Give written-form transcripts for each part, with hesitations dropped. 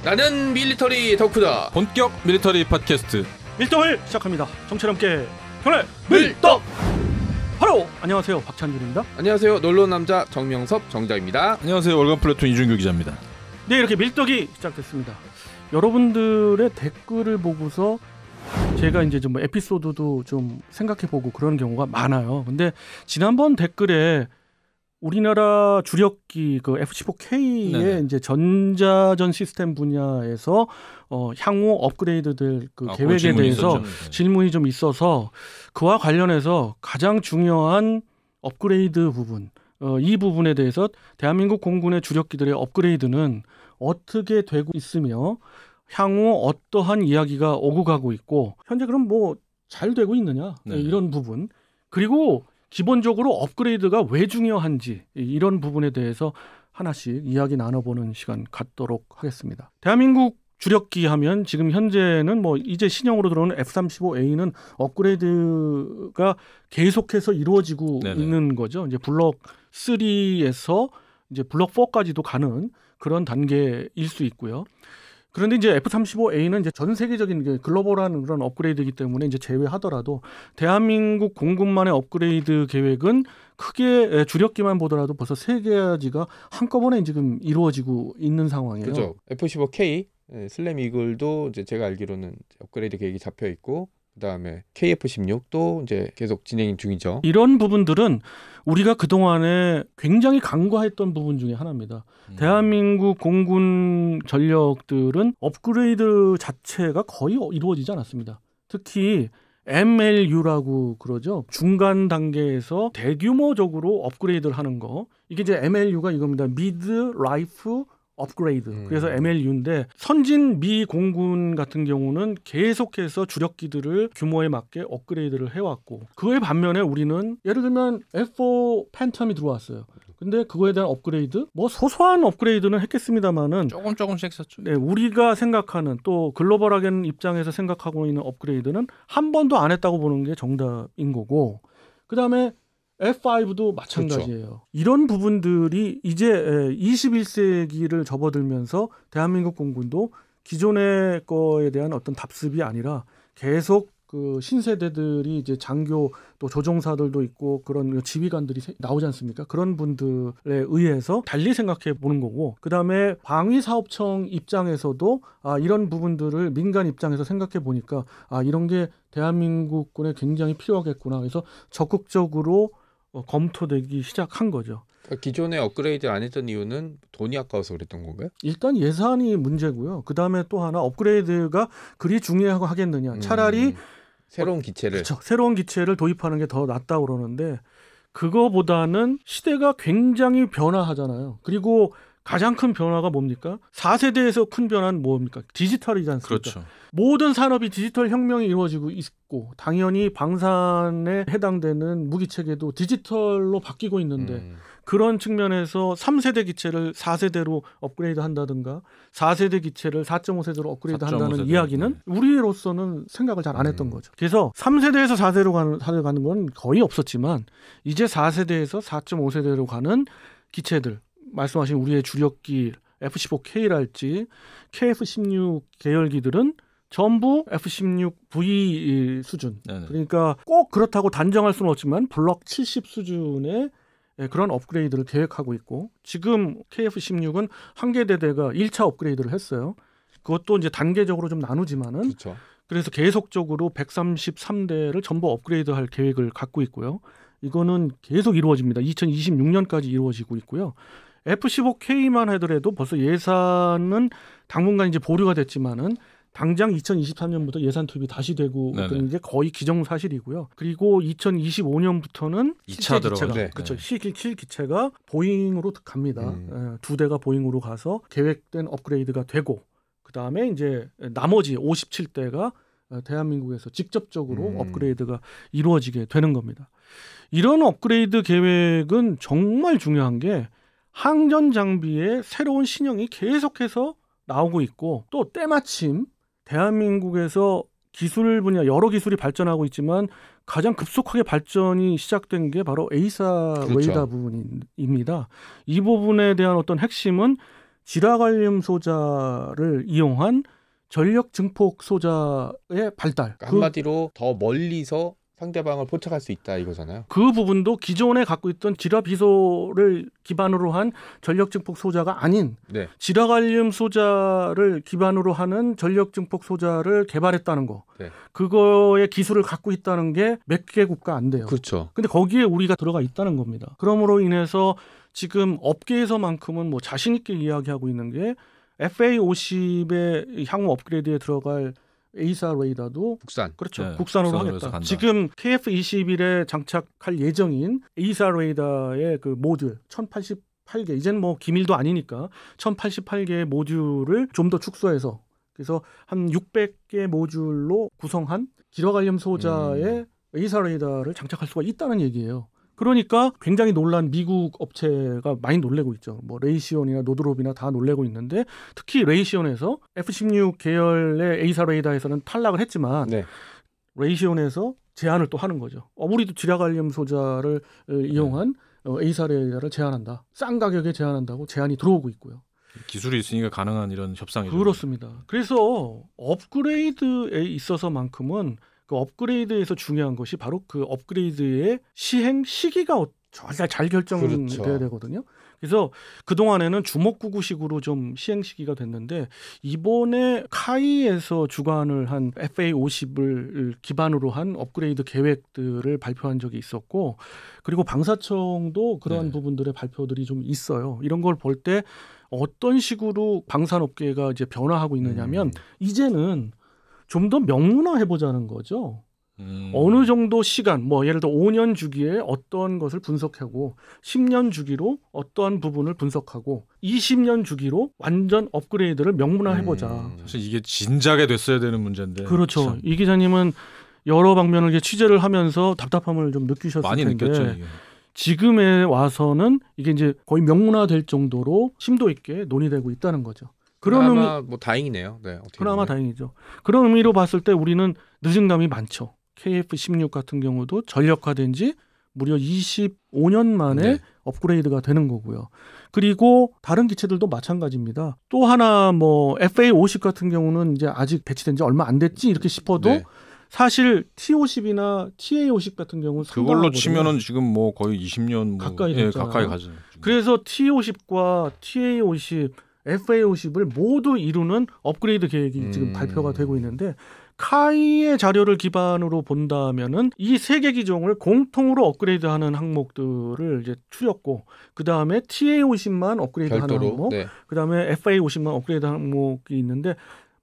나는 밀리터리 덕후다. 본격 밀리터리 팟캐스트 밀떡을 시작합니다. 정치와 함께 경례 밀떡. 바로 안녕하세요, 박찬준입니다. 안녕하세요, 놀러온 남자 정명섭 정자입니다. 안녕하세요, 월간 플래툰 이준규 기자입니다. 네, 이렇게 밀떡이 시작됐습니다. 여러분들의 댓글을 보고서 제가 이제 좀 에피소드도 좀 생각해보고 그런 경우가 많아요. 근데 지난번 댓글에 우리나라 주력기 그 F-15K의 네네. 이제 전자전 시스템 분야에서 향후 업그레이드될 그 계획에 대해서 질문이 좀 있어서 그와 관련해서 가장 중요한 업그레이드 부분, 이 부분에 대해서 대한민국 공군의 주력기들의 업그레이드는 어떻게 되고 있으며 향후 어떠한 이야기가 오고 가고 있고 현재 그럼 뭐 잘 되고 있느냐, 이런 부분, 그리고 기본적으로 업그레이드가 왜 중요한지 이런 부분에 대해서 하나씩 이야기 나눠보는 시간 갖도록 하겠습니다. 대한민국 주력기 하면 지금 현재는 뭐 이제 신형으로 들어오는 F-35A는 업그레이드가 계속해서 이루어지고 있는 거죠. 이제 블록 3에서 이제 블록 4까지도 가는 그런 단계일 수 있고요. 그런데 이제 F-35A는 이제 전 세계적인 글로벌한 그런 업그레이드이기 때문에 이제 제외하더라도 대한민국 공군만의 업그레이드 계획은 크게 주력기만 보더라도 벌써 3가지가 한꺼번에 지금 이루어지고 있는 상황이에요. 그렇죠. F-15K 슬램 이글도 이제 제가 알기로는 업그레이드 계획이 잡혀 있고, 그다음에 KF-16도 이제 계속 진행 중이죠. 이런 부분들은 우리가 그동안에 굉장히 간과했던 부분 중에 하나입니다. 대한민국 공군 전력들은 업그레이드 자체가 거의 이루어지지 않았습니다. 특히 MLU라고 그러죠. 중간 단계에서 대규모적으로 업그레이드를 하는 거. 이게 이제 MLU가 이겁니다. Mid Life 업그레이드. 그래서 MLU인데 선진 미 공군 같은 경우는 계속해서 주력기들을 규모에 맞게 업그레이드를 해왔고, 그에 반면에 우리는 예를 들면 F4 팬텀이 들어왔어요. 근데 그거에 대한 업그레이드, 뭐 소소한 업그레이드는 했겠습니다만은 조금씩 했었죠. 네, 우리가 생각하는 또 글로벌하게 입장에서 생각하고 있는 업그레이드는 한 번도 안 했다고 보는 게 정답인 거고, 그 다음에 F5도 마찬가지예요. 그렇죠. 이런 부분들이 이제 21세기를 접어들면서 대한민국 공군도 기존의 거에 대한 어떤 답습이 아니라 계속 그 신세대들이 이제 장교 또 조종사들도 있고 그런 지휘관들이 나오지 않습니까? 그런 분들에 의해서 달리 생각해 보는 거고, 그다음에 방위사업청 입장에서도 이런 부분들을 민간 입장에서 생각해 보니까 이런 게 대한민국군에 굉장히 필요하겠구나. 그래서 적극적으로 검토되기 시작한 거죠. 그러니까 기존에 업그레이드 안 했던 이유는 돈이 아까워서 그랬던 건가요? 일단 예산이 문제고요. 그다음에 또 하나 업그레이드가 그리 중요하고 하겠느냐. 차라리 새로운 기체를. 그렇죠. 새로운 기체를 도입하는 게 더 낫다고 그러는데, 그거보다는 시대가 굉장히 변화하잖아요. 그리고 가장 큰 변화가 뭡니까? 4세대에서 큰 변화는 뭡니까? 디지털이지 않습니까? 그렇죠. 모든 산업이 디지털 혁명이 이루어지고 있고, 당연히 방산에 해당되는 무기체계도 디지털로 바뀌고 있는데 그런 측면에서 3세대 기체를 4세대로 업그레이드 한다든가 4세대 기체를 4.5세대로 업그레이드 한다는 이야기는 우리로서는 생각을 잘 안 했던 거죠. 그래서 3세대에서 4세대로 가는 건 거의 없었지만 이제 4세대에서 4.5세대로 가는 기체들, 말씀하신 우리의 주력기 F-15K랄지 KF-16 계열기들은 전부 F-16V 수준. 네네. 그러니까 꼭 그렇다고 단정할 수는 없지만 블록 70 수준의 그런 업그레이드를 계획하고 있고, 지금 KF-16은 한 개 대대가 1차 업그레이드를 했어요. 그것도 이제 단계적으로 좀 나누지만은, 그렇죠. 그래서 계속적으로 133대를 전부 업그레이드할 계획을 갖고 있고요. 이거는 계속 이루어집니다. 2026년까지 이루어지고 있고요. F-15K만 하더라도 벌써 예산은 당분간 이제 보류가 됐지만은 당장 2023년부터 예산 투입이 다시 되고 있는 게 거의 기정사실이고요. 그리고 2025년부터는 2차 들어가죠. 기체가, 그렇죠. 실기체가 보잉으로 갑니다. 2대가 보잉으로 가서 계획된 업그레이드가 되고, 그 다음에 이제 나머지 57대가 대한민국에서 직접적으로 업그레이드가 이루어지게 되는 겁니다. 이런 업그레이드 계획은 정말 중요한 게 항전 장비의 새로운 신형이 계속해서 나오고 있고, 또 때마침 대한민국에서 기술 분야 여러 기술이 발전하고 있지만 가장 급속하게 발전이 시작된 게 바로 에이사 그렇죠. 웨이다 부분입니다. 이 부분에 대한 어떤 핵심은 지라갈륨 소자를 이용한 전력 증폭 소자의 발달. 그러니까 한마디로 더 멀리서 상대방을 포착할 수 있다 이거잖아요. 그 부분도 기존에 갖고 있던 지라비소를 기반으로 한 전력 증폭 소자가 아닌 네. 지라갈륨 소자를 기반으로 하는 전력 증폭 소자를 개발했다는 거. 네. 그거의 기술을 갖고 있다는 게 몇 개국가 안 돼요. 그렇죠. 근데 거기에 우리가 들어가 있다는 겁니다. 그러므로 인해서 지금 업계에서만큼은 뭐 자신 있게 이야기하고 있는 게 FA50의 향후 업그레이드에 들어갈 에이사 레이더도 국산. 그렇죠. 네, 국산으로 국산으로 하겠다. 해서 간다. 지금 KF21에 장착할 예정인 에이사 레이더의 그 모듈 1088개 이제는 뭐 기밀도 아니니까 1088개의 모듈을 좀 더 축소해서 그래서 한 600개 모듈로 구성한 지라갈륨 소자의 에이사 레이더를 장착할 수가 있다는 얘기예요. 그러니까 굉장히 놀란 미국 업체가 많이 놀래고 있죠. 뭐 레이시온이나 노드롭이나 다 놀래고 있는데 특히 레이시온에서 F-16 계열의 에이사 레이더에서는 탈락을 했지만 네. 레이시온에서 제안을 또 하는 거죠. 우리도 지라갈륨 소자를 이용한 에이사 레이더를 제안한다. 싼 가격에 제안한다고 제안이 들어오고 있고요. 기술이 있으니까 가능한 이런 협상이죠. 그렇습니다. 그래서 업그레이드에 있어서만큼은 그 업그레이드에서 중요한 것이 바로 그 업그레이드의 시행 시기가 잘 결정돼야 그렇죠. 되거든요. 그래서 그동안에는 주먹구구식으로 좀 시행 시기가 됐는데 이번에 카이에서 주관을 한 FA50을 기반으로 한 업그레이드 계획들을 발표한 적이 있었고 그리고 방사청도 그러한 네. 부분들의 발표들이 좀 있어요. 이런 걸 볼 때 어떤 식으로 방산업계가 이제 변화하고 있느냐면 이제는 좀 더 명문화해 보자는 거죠. 어느 정도 시간, 뭐 예를 들어 5년 주기에 어떤 것을 분석하고 10년 주기로 어떠한 부분을 분석하고 20년 주기로 완전 업그레이드를 명문화해 보자. 사실 이게 진작에 됐어야 되는 문제인데. 그렇죠. 참 이 기자님은 여러 방면을 이렇게 취재를 하면서 답답함을 좀 느끼셨을 많이 텐데 느꼈죠. 이게. 지금에 와서는 이게 이제 거의 명문화될 정도로 심도 있게 논의되고 있다는 거죠. 그런 그나마 뭐 다행이네요. 네, 어떻게 그나마 보면. 다행이죠. 그런 의미로 봤을 때 우리는 늦은 감이 많죠. KF-16 같은 경우도 전력화된 지 무려 25년 만에 네. 업그레이드가 되는 거고요. 그리고 다른 기체들도 마찬가지입니다. 또 하나 뭐 FA50 같은 경우는 이제 아직 배치된 지 얼마 안 됐지 이렇게 싶어도 네. 사실 T50이나 TA50 같은 경우는 그걸로 상당하거든요. 치면은 지금 뭐 거의 20년 뭐 가까이 예, 됐잖아요. 가까이 가죠. 그래서 T50과 TA50, FA50을 모두 이루는 업그레이드 계획이 지금 발표가 되고 있는데 카이의 자료를 기반으로 본다면은 이 세 개 기종을 공통으로 업그레이드하는 항목들을 이제 추렸고 그 다음에 TA50만 업그레이드하는 별도로. 항목, 네. 그 다음에 FA50만 업그레이드 항목이 있는데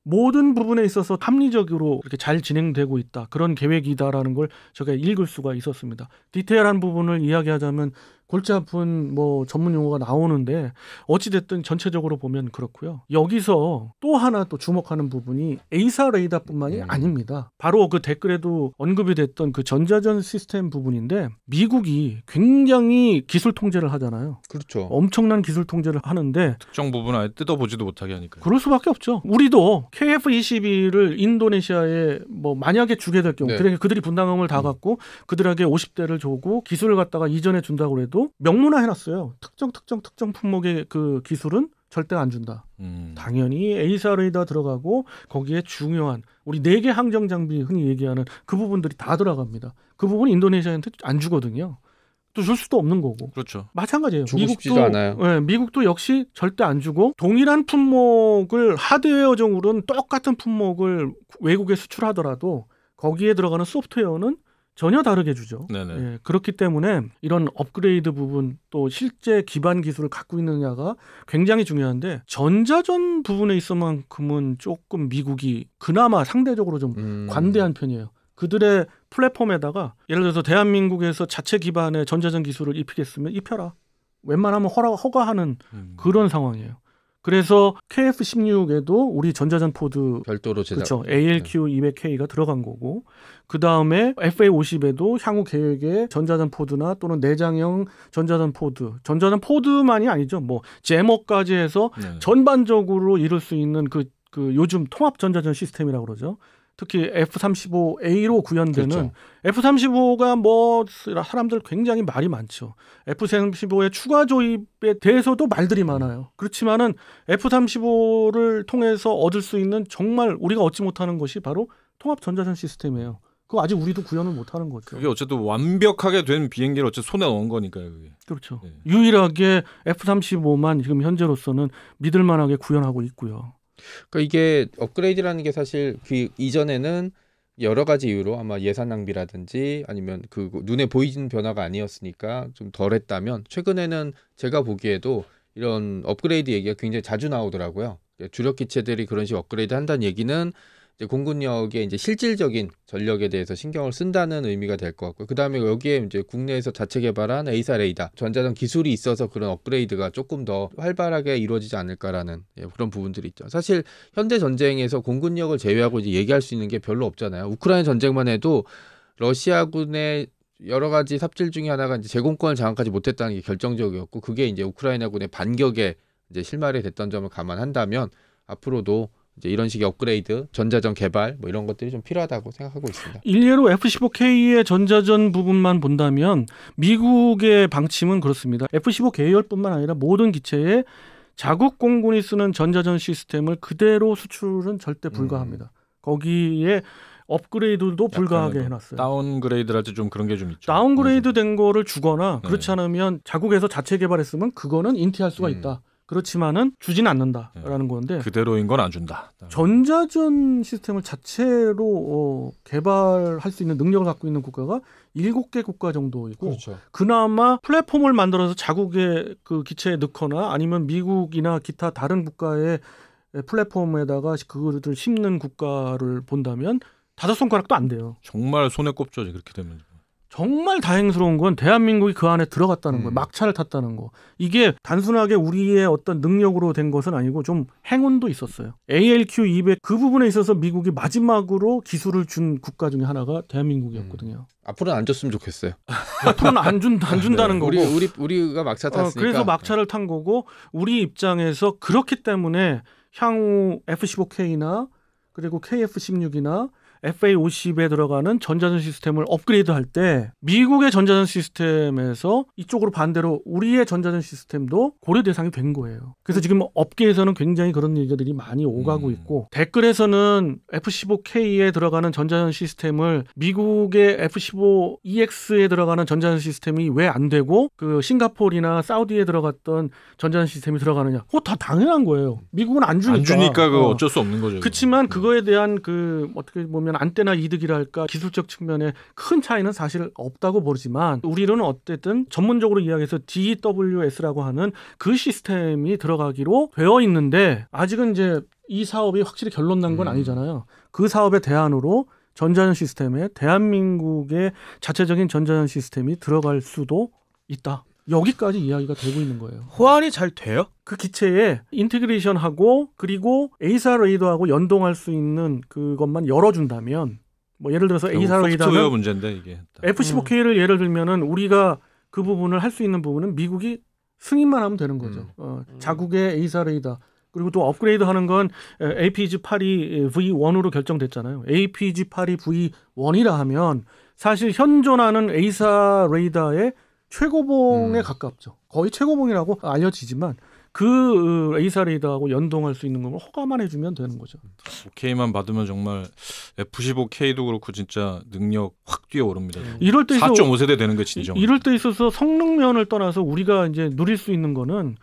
모든 부분에 있어서 합리적으로 이렇게 잘 진행되고 있다. 그런 계획이다라는 걸 제가 읽을 수가 있었습니다. 디테일한 부분을 이야기하자면 골치 아픈 뭐 전문 용어가 나오는데 어찌됐든 전체적으로 보면 그렇고요. 여기서 또 하나 또 주목하는 부분이 에이사 레이더뿐만이 아닙니다. 바로 그 댓글에도 언급이 됐던 그 전자전 시스템 부분인데 미국이 굉장히 기술 통제를 하잖아요. 그렇죠. 엄청난 기술 통제를 하는데 특정 부분 아예 뜯어보지도 못하게 하니까. 그럴 수밖에 없죠. 우리도 KF-22를 인도네시아에 뭐 만약에 주게 될 경우 네. 그들이 분담금을 다 갖고 그들에게 50대를 주고 기술을 갖다가 이전해 준다고 해도 명문화 해놨어요. 특정 품목의 그 기술은 절대 안 준다. 당연히 에이사 레이더 들어가고 거기에 중요한 우리 4개 항정 장비 흔히 얘기하는 그 부분들이 다 들어갑니다. 그 부분 인도네시아한테 안 주거든요. 또 줄 수도 없는 거고. 그렇죠. 마찬가지예요. 주고 싶지도 않아요. 네, 미국도 역시 절대 안 주고 동일한 품목을 하드웨어적으로는 똑같은 품목을 외국에 수출하더라도 거기에 들어가는 소프트웨어는 전혀 다르게 주죠. 네네. 예, 그렇기 때문에 이런 업그레이드 부분 또 실제 기반 기술을 갖고 있느냐가 굉장히 중요한데 전자전 부분에 있어만큼은 조금 미국이 그나마 상대적으로 좀 관대한 편이에요. 그들의 플랫폼에다가 예를 들어서 대한민국에서 자체 기반의 전자전 기술을 입히겠으면 입혀라. 웬만하면 허가하는 그런 상황이에요. 그래서 KF-16에도 우리 전자전 포드 별도로 제작. 그렇죠. ALQ200K가 들어간 거고 그 다음에 FA50에도 향후 계획에 전자전 포드나 또는 내장형 전자전 포드만이 아니죠. 뭐 제머까지 해서 네. 전반적으로 이룰 수 있는 그 요즘 통합 전자전 시스템이라고 그러죠. 특히 F-35A로 구현되는 그렇죠. F-35가 뭐 사람들 굉장히 말이 많죠. F-35의 추가 조입에 대해서도 말들이 많아요. 그렇지만은 F-35를 통해서 얻을 수 있는 정말 우리가 얻지 못하는 것이 바로 통합 전자전 시스템이에요. 그거 아직 우리도 구현을 못하는 거죠. 그게 어쨌든 완벽하게 된 비행기를 어쨌든 손에 넣은 거니까요. 그게. 그렇죠. 네. 유일하게 F-35만 지금 현재로서는 믿을만하게 구현하고 있고요. 그러니까 이게 업그레이드라는 게 사실 그 이전에는 여러 가지 이유로 아마 예산 낭비라든지 아니면 그 눈에 보이는 변화가 아니었으니까 좀 덜했다면 최근에는 제가 보기에도 이런 업그레이드 얘기가 굉장히 자주 나오더라고요. 주력 기체들이 그런 식으로 업그레이드 한다는 얘기는 이제 공군력의 이제 실질적인 전력에 대해서 신경을 쓴다는 의미가 될 것 같고요. 그 다음에 여기에 이제 국내에서 자체 개발한 에이사 레이더, 전자전 기술이 있어서 그런 업그레이드가 조금 더 활발하게 이루어지지 않을까라는 그런 부분들이 있죠. 사실 현대 전쟁에서 공군력을 제외하고 이제 얘기할 수 있는 게 별로 없잖아요. 우크라이나 전쟁만 해도 러시아군의 여러 가지 삽질 중에 하나가 이제 제공권을 장악하지 못했다는 게 결정적이었고, 그게 이제 우크라이나군의 반격에 이제 실마리 됐던 점을 감안한다면 앞으로도 이제 이런 식의 업그레이드, 전자전 개발 뭐 이런 것들이 좀 필요하다고 생각하고 있습니다. 일례로 F-15K의 전자전 부분만 본다면 미국의 방침은 그렇습니다. F-15 계열뿐만 아니라 모든 기체에 자국 공군이 쓰는 전자전 시스템을 그대로 수출은 절대 불가합니다. 거기에 업그레이드도 불가하게 해놨어요. 다운그레이드랄 때 좀 그런 게 좀 있죠. 다운그레이드 된 거를 주거나 네. 그렇지 않으면 자국에서 자체 개발했으면 그거는 인티할 수가 있다. 그렇지만은 주진 않는다라는 건데 그대로인 건 안 준다. 전자전 시스템을 자체로 개발할 수 있는 능력을 갖고 있는 국가가 7개 국가 정도이고 그렇죠. 그나마 플랫폼을 만들어서 자국의 그 기체에 넣거나 아니면 미국이나 기타 다른 국가의 플랫폼에다가 그거를 심는 국가를 본다면 5손가락도 안 돼요. 정말 손에 꼽죠. 그렇게 되면. 정말 다행스러운 건 대한민국이 그 안에 들어갔다는 거예요. 막차를 탔다는 거. 이게 단순하게 우리의 어떤 능력으로 된 것은 아니고 좀 행운도 있었어요. ALQ-200 그 부분에 있어서 미국이 마지막으로 기술을 준 국가 중에 하나가 대한민국이었거든요. 앞으로는 안 줬으면 좋겠어요. 앞으로는 안 준다는 거고. 우리가 막차 탔으니까. 그래서 막차를 탄 거고 우리 입장에서 그렇기 때문에 향후 F-15K나 그리고 KF-16이나 FA-50에 들어가는 전자전 시스템을 업그레이드할 때 미국의 전자전 시스템에서 이쪽으로 반대로 우리의 전자전 시스템도 고려 대상이 된 거예요. 그래서 지금 업계에서는 굉장히 그런 얘기들이 많이 오가고 있고 댓글에서는 F-15K에 들어가는 전자전 시스템을 미국의 F-15EX에 들어가는 전자전 시스템이 왜 안 되고 그 싱가포르나 사우디에 들어갔던 전자전 시스템이 들어가느냐. 그거 다 당연한 거예요. 미국은 안 주니까. 안 주니까 그거 어쩔 수 없는 거죠. 그렇지만 그거에 대한 그 어떻게 보면 안테나 이득이랄까 기술적 측면에 큰 차이는 사실 없다고 보지만 우리는 어쨌든 전문적으로 이야기해서 DWS라고 하는 그 시스템이 들어가기로 되어 있는데 아직은 이제 이 사업이 확실히 결론 난 건 아니잖아요. 그 사업의 대안으로 전자전 시스템에 대한민국의 자체적인 전자전 시스템이 들어갈 수도 있다. 여기까지 이야기가 되고 있는 거예요. 호환이 잘 돼요? 그 기체에 인테그레이션하고 그리고 에이사 레이더하고 연동할 수 있는 그것만 열어준다면 뭐 예를 들어서 에이사 소프트웨어 레이더는 문제인데 이게. F-15K를 예를 들면은 우리가 그 부분을 할 수 있는 부분은 미국이 승인만 하면 되는 거죠. 자국의 에이사 레이더 그리고 또 업그레이드하는 건 APG-82 V1으로 결정됐잖아요. APG-82 V1이라 하면 사실 현존하는 에이사 레이더의 최고봉에 가깝죠. 거의 최고봉이라고 알려지지만 그 에이사 레이더하고 연동할 수 있는 걸 허가만 해주면 되는 거죠. OK만 받으면 정말 F-15K도 그렇고 진짜 능력 확 뛰어오릅니다. 이럴 때 4.5세대 되는 게 진정. 이럴 때 있어서 성능면을 떠나서 우리가 이제 누릴 수 있는 거는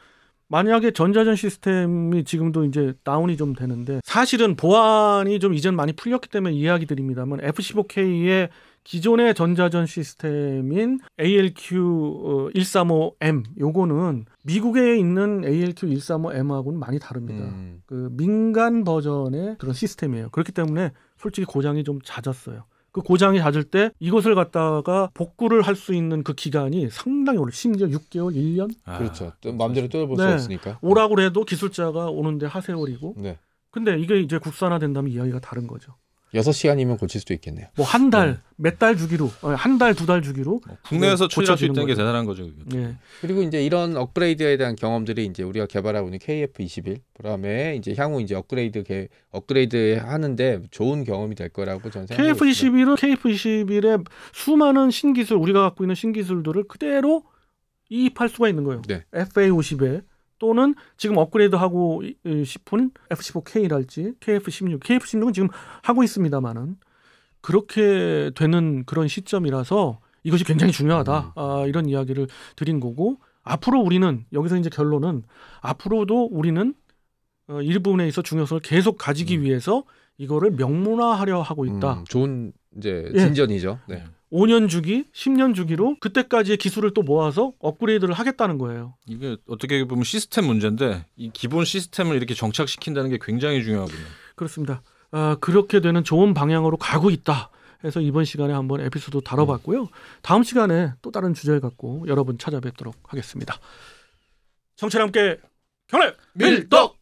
만약에 전자전 시스템이 지금도 이제 다운이 좀 되는데 사실은 보안이 좀 이전 많이 풀렸기 때문에 이야기 드립니다만 F-15K의 기존의 전자전 시스템인 ALQ-135M 요거는 미국에 있는 ALQ-135M하고는 많이 다릅니다. 그 민간 버전의 그런 시스템이에요. 그렇기 때문에 솔직히 고장이 좀 잦았어요. 그 고장이 잦을 때 이것을 갖다가 복구를 할 수 있는 그 기간이 상당히 오래, 심지어 6개월, 1년? 그렇죠. 마음대로 뜯어볼 수 없으니까. 오라고 해도 기술자가 오는데 하세월이고. 네. 근데 이게 이제 국산화된다면 이야기가 다른 거죠. 6시간이면 고칠 수도 있겠네요. 뭐 한 달, 몇 달 주기로, 한 달, 2달 주기로 국내에서 처리할 수 고쳐지는 있다는 게 거죠. 대단한 거죠. 그게. 예. 그리고 이제 이런 업그레이드에 대한 경험들이 이제 우리가 개발하고 있는 KF21 그다음에 이제 향후 이제 업그레이드 하는데 좋은 경험이 될 거라고 저는 생각합니다. KF21은 KF21의 수많은 신기술, 우리가 갖고 있는 신기술들을 그대로 이입할 수가 있는 거예요. 네. FA50에 또는 지금 업그레이드하고 싶은 F15K랄지 KF16, KF16은 지금 하고 있습니다만은 그렇게 되는 그런 시점이라서 이것이 굉장히 중요하다. 이런 이야기를 드린 거고 앞으로 우리는 여기서 이제 결론은 앞으로도 우리는 일부분에 있어 중요성을 계속 가지기 위해서 이거를 명문화하려 하고 있다. 좋은 이제 예. 진전이죠. 네. 5년 주기, 10년 주기로 그때까지의 기술을 또 모아서 업그레이드를 하겠다는 거예요. 이게 어떻게 보면 시스템 문제인데 이 기본 시스템을 이렇게 정착시킨다는 게 굉장히 중요하군요. 그렇습니다. 그렇게 되는 좋은 방향으로 가고 있다. 해서 이번 시간에 한번 에피소드 다뤄봤고요. 다음 시간에 또 다른 주제를 갖고 여러분 찾아뵙도록 하겠습니다. 청취자 함께 경례 밀떡!